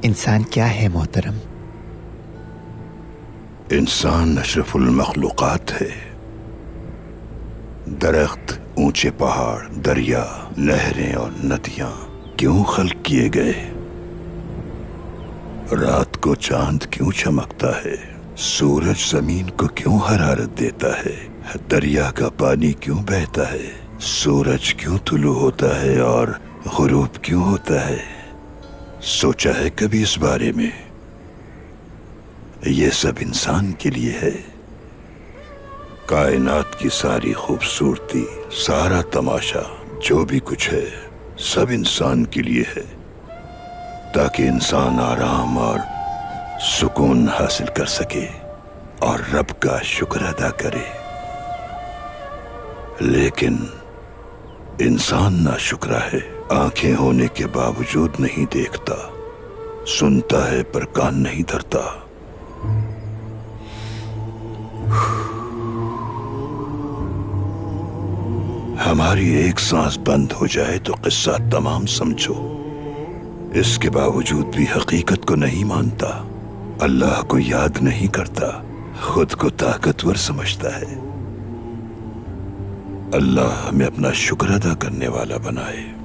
انسان کیا ہے محترم؟ انسان اشرف المخلوقات ہے۔ درخت، اونچے پہاڑ، دریا، نہریں اور ندیاں کیوں خلق کیے گئے؟ رات کو چاند کیوں چمکتا ہے؟ سورج زمین کو کیوں حرارت دیتا ہے؟ دریا کا پانی کیوں بہتا ہے؟ سورج کیوں طلوع ہوتا ہے اور غروب کیوں ہوتا ہے؟ سوچا ہے کبھی اس بارے میں؟ یہ سب انسان کے لیے ہے۔ کائنات کی ساری خوبصورتی، سارا تماشا، جو بھی کچھ ہے، سب انسان کے لیے ہے، تاکہ انسان آرام اور سکون حاصل کر سکے اور رب کا شکر ادا کرے۔ لیکن انسان ناشکرا ہے، آنکھیں ہونے کے باوجود نہیں دیکھتا، سنتا ہے پر کان نہیں دھرتا۔ ہماری ایک سانس بند ہو جائے تو قصہ تمام سمجھو۔ اس کے باوجود بھی حقیقت کو نہیں مانتا، اللہ کو یاد نہیں کرتا، خود کو طاقتور سمجھتا ہے۔ اللہ ہمیں اپنا شکر ادا کرنے والا بنائے۔